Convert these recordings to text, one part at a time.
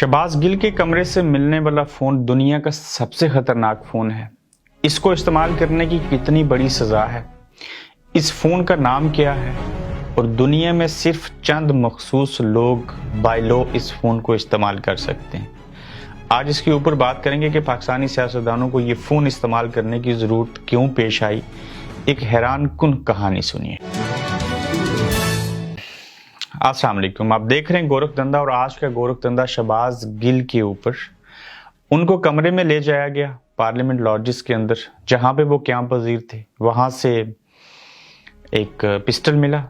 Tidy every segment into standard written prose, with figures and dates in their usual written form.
शहबाज गिल के कमरे से मिलने वाला फ़ोन दुनिया का सबसे ख़तरनाक फ़ोन है। इसको इस्तेमाल करने की कितनी बड़ी सज़ा है, इस फ़ोन का नाम क्या है और दुनिया में सिर्फ चंद मखसूस लोग बाय लॉ इस फ़ोन को इस्तेमाल कर सकते हैं। आज इसके ऊपर बात करेंगे कि पाकिस्तानी सियासतदानों को ये फ़ोन इस्तेमाल करने की ज़रूरत क्यों पेश आई। एक हैरान कुन कहानी सुनिए। अस्सलाम वालेकुम, आप देख रहे हैं गोरखधंधा और आज का गोरखधंधा शहबाज गिल के ऊपर। उनको कमरे में ले जाया गया पार्लियामेंट लॉजिस के अंदर जहां पे वो क़याम पज़ीर थे। वहां से एक पिस्टल मिला,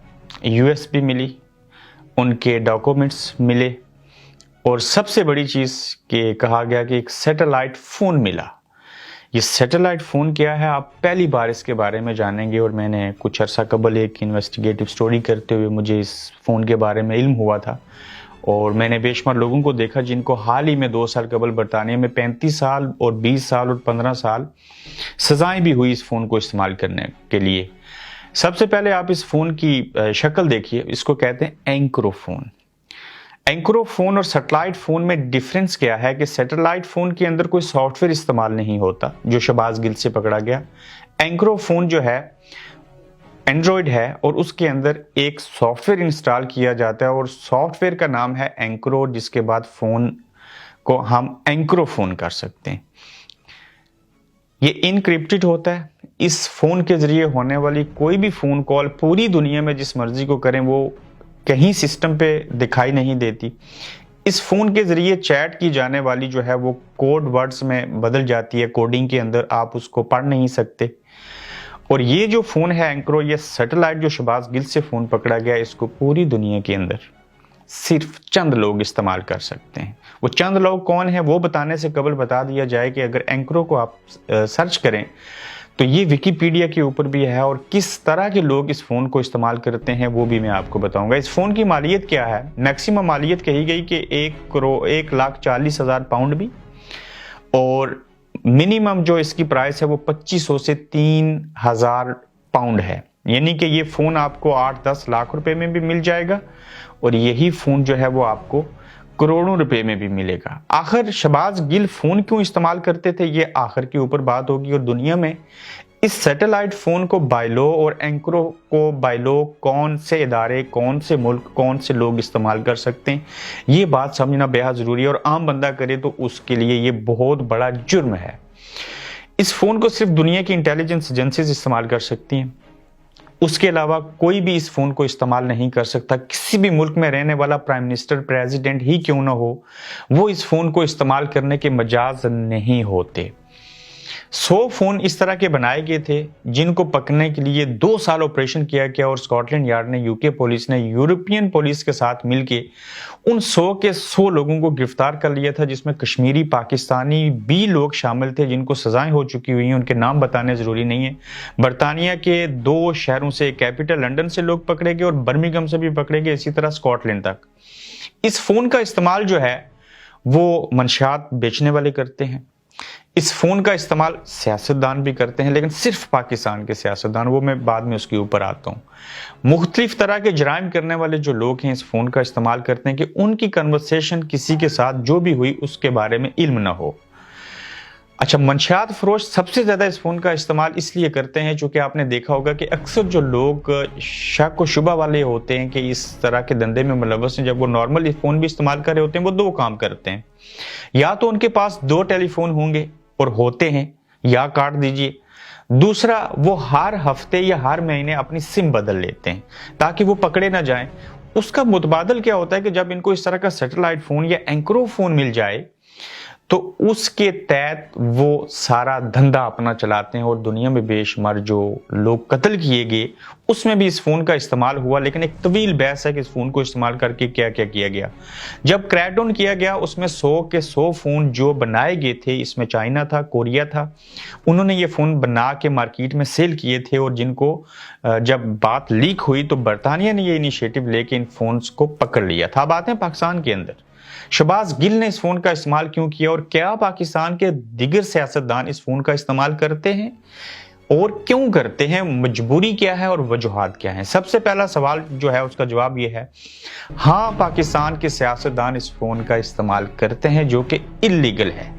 यूएसबी मिली, उनके डॉक्यूमेंट्स मिले और सबसे बड़ी चीज़ कि कहा गया कि एक सैटेलाइट फ़ोन मिला। ये सैटेलाइट फ़ोन क्या है, आप पहली बार इसके बारे में जानेंगे। और मैंने कुछ अर्सा कबल एक इन्वेस्टिगेटिव स्टोरी करते हुए मुझे इस फ़ोन के बारे में इल्म हुआ था और मैंने बेशुमार लोगों को देखा जिनको हाल ही में 2 साल कबल बरतानिया में 35 साल और 20 साल और 15 साल सज़ाएँ भी हुई इस फ़ोन को इस्तेमाल करने के लिए। सबसे पहले आप इस फ़ोन की शक्ल देखिए, इसको कहते हैं एंक्रोफ़ोन। एंक्रोफ़ोन और सैटेलाइट फ़ोन में डिफरेंस क्या है कि सैटेलाइट फ़ोन के अंदर कोई सॉफ्टवेयर इस्तेमाल नहीं होता जो शहबाज गिल से पकड़ा गया। एंक्रोफ़ोन जो है एंड्रॉयड है और उसके अंदर एक सॉफ्टवेयर इंस्टॉल किया जाता है और सॉफ्टवेयर का नाम है एंक्रो, जिसके बाद फ़ोन को हम एंक्रोफ़ोन कर सकते हैं। ये इनक्रिप्टेड होता है। इस फ़ोन के ज़रिए होने वाली कोई भी फ़ोन कॉल पूरी दुनिया में जिस मर्जी को करें वो कहीं सिस्टम पे दिखाई नहीं देती। इस फ़ोन के ज़रिए चैट की जाने वाली जो है वो कोड वर्ड्स में बदल जाती है, कोडिंग के अंदर आप उसको पढ़ नहीं सकते। और ये जो फ़ोन है एंक्रो, ये सैटेलाइट जो शहबाज गिल से फ़ोन पकड़ा गया, इसको पूरी दुनिया के अंदर सिर्फ चंद लोग इस्तेमाल कर सकते हैं। वो चंद लोग कौन है वो बताने से कबल बता दिया जाए कि अगर एंक्रो को आप सर्च करें तो ये विकिपीडिया के ऊपर भी है और किस तरह के लोग इस फ़ोन को इस्तेमाल करते हैं वो भी मैं आपको बताऊंगा। इस फ़ोन की मालियत क्या है, मैक्सिमम मालियत कही गई कि 1,40,000 पाउंड भी, और मिनिमम जो इसकी प्राइस है वो 2500 से 3,000 पाउंड है। यानी कि ये फ़ोन आपको 8-10 लाख रुपए में भी मिल जाएगा और यही फ़ोन जो है वो आपको करोड़ों रुपए में भी मिलेगा। आखिर शहबाज गिल फ़ोन क्यों इस्तेमाल करते थे, ये आखिर के ऊपर बात होगी। और दुनिया में इस सैटेलाइट फ़ोन को बाय लॉ और एंक्रो को बाय लॉ कौन से इदारे, कौन से मुल्क, कौन से लोग इस्तेमाल कर सकते हैं, ये बात समझना बेहद ज़रूरी है। और आम बंदा करे तो उसके लिए ये बहुत बड़ा जुर्म है। इस फ़ोन को सिर्फ दुनिया की इंटेलिजेंस एजेंसीज इस्तेमाल कर सकती हैं, उसके अलावा कोई भी इस फ़ोन को इस्तेमाल नहीं कर सकता। किसी भी मुल्क में रहने वाला प्राइम मिनिस्टर, प्रेसिडेंट ही क्यों ना हो, वो इस फ़ोन को इस्तेमाल करने के मजाज नहीं होते। 100 फ़ोन इस तरह के बनाए गए थे जिनको पकड़ने के लिए 2 साल ऑपरेशन किया गया और स्कॉटलैंड यार्ड ने, यूके पुलिस ने यूरोपियन पुलिस के साथ मिलके उन 100 के 100 लोगों को गिरफ्तार कर लिया था, जिसमें कश्मीरी, पाकिस्तानी भी लोग शामिल थे जिनको सजाएं हो चुकी हुई हैं। उनके नाम बताने ज़रूरी नहीं है। बरतानिया के 2 शहरों से, कैपिटल लंदन से लोग पकड़े गए और बर्मिंघम से भी पकड़े गए, इसी तरह स्कॉटलैंड तक। इस फ़ोन का इस्तेमाल जो है वो मंशियात बेचने वाले करते हैं। इस फ़ोन का इस्तेमाल सियासतदान भी करते हैं, लेकिन सिर्फ पाकिस्तान के सियासतदान, वो मैं बाद में उसके ऊपर आता हूँ। मुख्तलिफ तरह के जराइम करने वाले जो लोग हैं इस फ़ोन का इस्तेमाल करते हैं कि उनकी कन्वर्सेशन किसी के साथ जो भी हुई उसके बारे में इल्म ना हो। अच्छा, मंशियात फरोश सबसे ज़्यादा इस फ़ोन का इस्तेमाल इसलिए करते हैं चूँकि आपने देखा होगा कि अक्सर जो लोग शक व शुबा वाले होते हैं कि इस तरह के धंधे में मुलव्वस हैं, जब वो नॉर्मल फ़ोन भी इस्तेमाल कर रहे होते हैं वो 2 काम करते हैं। या तो उनके पास 2 टेलीफोन होंगे और होते हैं, या काट दीजिए। दूसरा, वो हर हफ्ते या हर महीने अपनी सिम बदल लेते हैं ताकि वो पकड़े ना जाएं। उसका मुतबादल क्या होता है कि जब इनको इस तरह का सैटेलाइट फ़ोन या एंक्रो फ़ोन मिल जाए तो उसके तहत वो सारा धंधा अपना चलाते हैं और दुनिया में बेशुमार जो लोग कत्ल किए गए उसमें भी इस फ़ोन का इस्तेमाल हुआ। लेकिन एक तवील बहस है कि इस फ़ोन को इस्तेमाल करके क्या क्या किया गया। जब क्रैकडाउन किया गया उसमें 100 के 100 फ़ोन जो बनाए गए थे, इसमें चाइना था, कोरिया था, उन्होंने ये फ़ोन बना के मार्केट में सेल किए थे। और जिनको जब बात लीक हुई तो बरतानिया ने ये इनिशिएटिव लेके इन फ़ोन्स को पकड़ लिया था। अब आते हैं पाकिस्तान के अंदर शहबाज गिल ने इस फ़ोन का इस्तेमाल क्यों किया और क्या पाकिस्तान के दिगर सियासतदान इस फ़ोन का इस्तेमाल करते हैं اور کیوں کرتے ہیں, مجبوری کیا ہے اور وجوہات کیا ہیں. سب سے پہلا سوال جو ہے اس کا جواب یہ ہے, ہاں پاکستان کے سیاستدان اس فون کا استعمال کرتے ہیں جو کہ اللیگل ہے.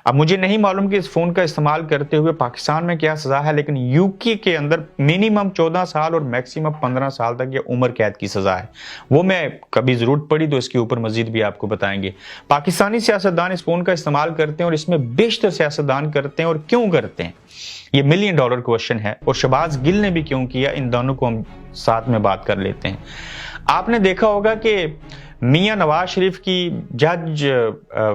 اب مجھے نہیں معلوم کہ اس فون کا استعمال کرتے ہوئے پاکستان میں کیا سزا ہے, لیکن یوکی کے اندر منیمم 14 سال اور میکسیمم 15 سال تک یہ عمر قید کی سزا ہے. وہ میں کبھی ضرورت پڑی تو اس کے اوپر مزید بھی آپ کو بتائیں گے. پاکستانی سیاستدان اس فون کا استعمال کرتے ہیں اور اس میں بیشتر سیاستدان کرتے ہیں, اور کیوں کرتے ہیں یہ $1 ملین کویشچن ہے. اور شہباز گل نے بھی کیوں کیا, ان دونوں کو ہم ساتھ میں بات کر لیتے ہیں. آپ نے دیکھا ہوگا کہ میاں نواز شریف کی جج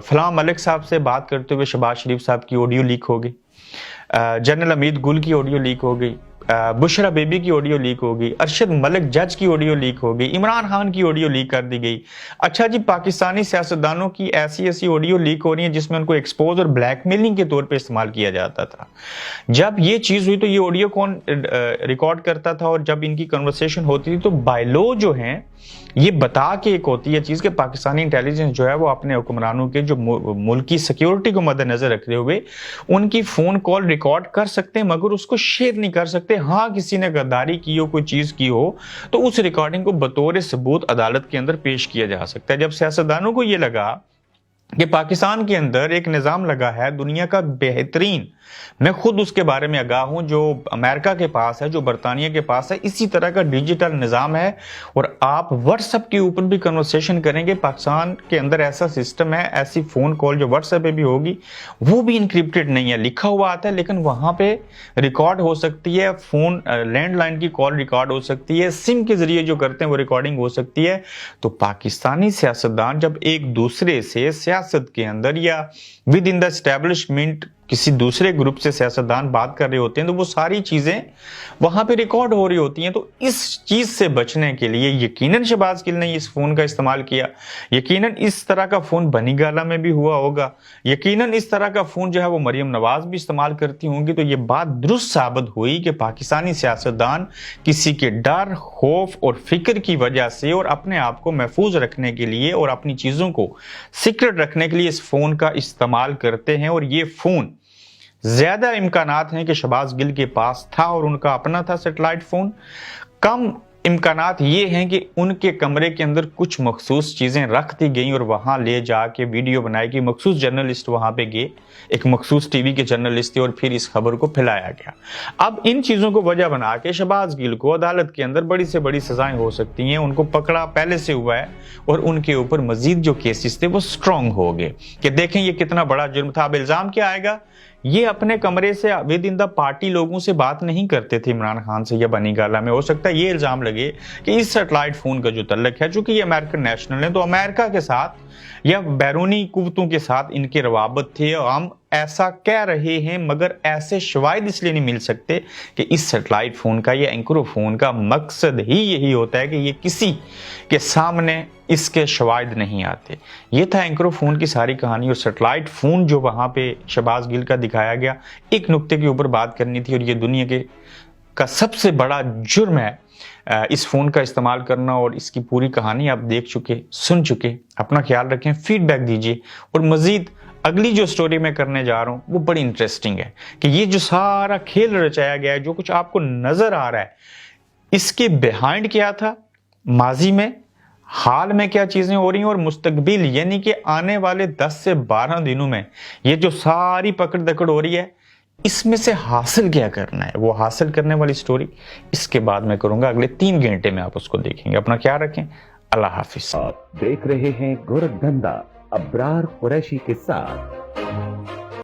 فلاں ملک صاحب سے بات کرتے ہوئے شہباز شریف صاحب کی آڈیو لیک ہو گئی, جنرل امید گل کی آڈیو لیک ہو گئی, بشرا بیبی کی آڈیو لیک ہو گئی, ارشد ملک جج کی آڈیو لیک ہو گئی, عمران خان کی آڈیو لیک کر دی گئی. اچھا جی, پاکستانی سیاستدانوں کی ایسی آڈیو لیک ہو رہی ہیں جس میں ان کو ایکسپوز اور بلیک میلنگ کے طور پہ استعمال کیا جاتا تھا. جب یہ چیز ہوئی تو یہ آڈیو کون ریکارڈ کرتا تھا, اور جب ان کی کنورسیشن ہوتی تھی تو بائی لو جو ہیں یہ بتا کے ایک ہوتی ہے چیز کہ پاکستانی انٹیلیجنس جو ہے وہ اپنے حکمرانوں کے جو ملکی سیکیورٹی کو مد نظر رکھتے ہوئے ان کی فون کال ریکارڈ کر سکتے ہیں, مگر اس کو شیئر نہیں کر سکتے. ہاں کسی نے غداری کی ہو, کوئی چیز کی ہو, تو اس ریکارڈنگ کو بطور ثبوت عدالت کے اندر پیش کیا جا سکتا ہے. جب سیاستدانوں کو یہ لگا کہ پاکستان کے اندر ایک نظام لگا ہے دنیا کا بہترین, میں خود اس کے بارے میں آگاہ ہوں, جو امریکہ کے پاس ہے, جو برطانیہ کے پاس ہے, اسی طرح کا ڈیجیٹل نظام ہے, اور آپ واٹس ایپ کے اوپر بھی کنورسیشن کریں گے, پاکستان کے اندر ایسا سسٹم ہے, ایسی فون کال جو واٹس ایپ پہ بھی ہوگی وہ بھی انکرپٹڈ نہیں ہے, لکھا ہوا آتا ہے لیکن وہاں پہ ریکارڈ ہو سکتی ہے, فون لینڈ لائن کی کال ریکارڈ ہو سکتی ہے, سم کے ذریعے جو کرتے ہیں وہ ریکارڈنگ ہو سکتی ہے. تو پاکستانی سیاستدان جب ایک دوسرے سے سیاست کے اندر یا ود ان دا اسٹیبلشمنٹ کسی دوسرے گروپ سے سیاستدان بات کر رہے ہوتے ہیں تو وہ ساری چیزیں وہاں پہ ریکارڈ ہو رہی ہوتی ہیں. تو اس چیز سے بچنے کے لیے یقیناً شہباز گل نے اس فون کا استعمال کیا, یقیناً اس طرح کا فون بنی گالا میں بھی ہوا ہوگا, یقیناً اس طرح کا فون جو ہے وہ مریم نواز بھی استعمال کرتی ہوں گی. تو یہ بات درست ثابت ہوئی کہ پاکستانی سیاستدان کسی کے ڈر, خوف اور فکر کی وجہ سے اور اپنے آپ کو محفوظ رکھنے کے لیے اور اپنی چیزوں کو سیکرٹ رکھنے کے لیے اس فون کا استعمال کرتے ہیں. اور یہ فون زیادہ امکانات ہیں کہ شہباز گل کے پاس تھا اور ان کا اپنا تھا سیٹلائٹ فون, کم امکانات یہ ہیں کہ ان کے کمرے کے اندر کچھ مخصوص چیزیں رکھ دی گئیں اور وہاں لے جا کے ویڈیو بنائی گئی, مخصوص جرنلسٹ وہاں پہ گئے, ایک مخصوص ٹی وی کے جرنلسٹ تھے, اور پھر اس خبر کو پھیلایا گیا. اب ان چیزوں کو وجہ بنا کے شہباز گل کو عدالت کے اندر بڑی سے بڑی سزائیں ہو سکتی ہیں. ان کو پکڑا پہلے سے ہوا ہے اور ان کے اوپر مزید جو کیسز تھے وہ سٹرونگ ہو گئے کہ دیکھیں یہ کتنا بڑا جرم تھا. اب الزام کیا آئے گا, یہ اپنے کمرے سے ود ان دا پارٹی لوگوں سے بات نہیں کرتے تھے عمران خان سے یا بنی گالا میں. ہو سکتا ہے یہ الزام لگے کہ اس سیٹلائٹ فون کا جو تعلق ہے, چونکہ یہ امریکن نیشنل ہے تو امریکہ کے ساتھ یا بیرونی قوتوں کے ساتھ ان کے روابط تھے. ہم ایسا کہہ رہے ہیں مگر ایسے شواہد اس لیے نہیں مل سکتے کہ اس سیٹلائٹ فون کا یا اینکرو فون کا مقصد ہی یہی ہوتا ہے کہ یہ کسی کے سامنے اس کے شواہد نہیں آتے. یہ تھا اینکرو فون کی ساری کہانی. اور سیٹلائٹ فون جو وہاں پہ شہباز گل کا دکھایا گیا, ایک نقطے کے اوپر بات کرنی تھی, اور یہ دنیا کا سب سے بڑا جرم ہے اس فون کا استعمال کرنا. اور اس کی پوری کہانی آپ دیکھ چکے, سن چکے. اپنا خیال رکھیں, فیڈ بیک دیجیے, اور مزید اگلی جو سٹوری میں کرنے جا رہا ہوں وہ بڑی انٹرسٹنگ ہے کہ یہ جو سارا کھیل رچایا گیا ہے, جو کچھ آپ کو نظر آ رہا ہے, اس کے بیہائنڈ کیا تھا, ماضی میں, حال میں کیا چیزیں ہو رہی ہیں, اور مستقبل یعنی کہ آنے والے 10 سے 12 دنوں میں یہ جو ساری پکڑ دکڑ ہو رہی ہے, اس میں سے حاصل کیا کرنا ہے. وہ حاصل کرنے والی سٹوری اس کے بعد میں کروں گا, اگلے 3 گھنٹے میں آپ اس کو دیکھیں گے. اپنا خیال رکھیں, اللہ حافظ. آپ دیکھ رہے ہیں گورکھ دھندا ابرار قریشی کے ساتھ.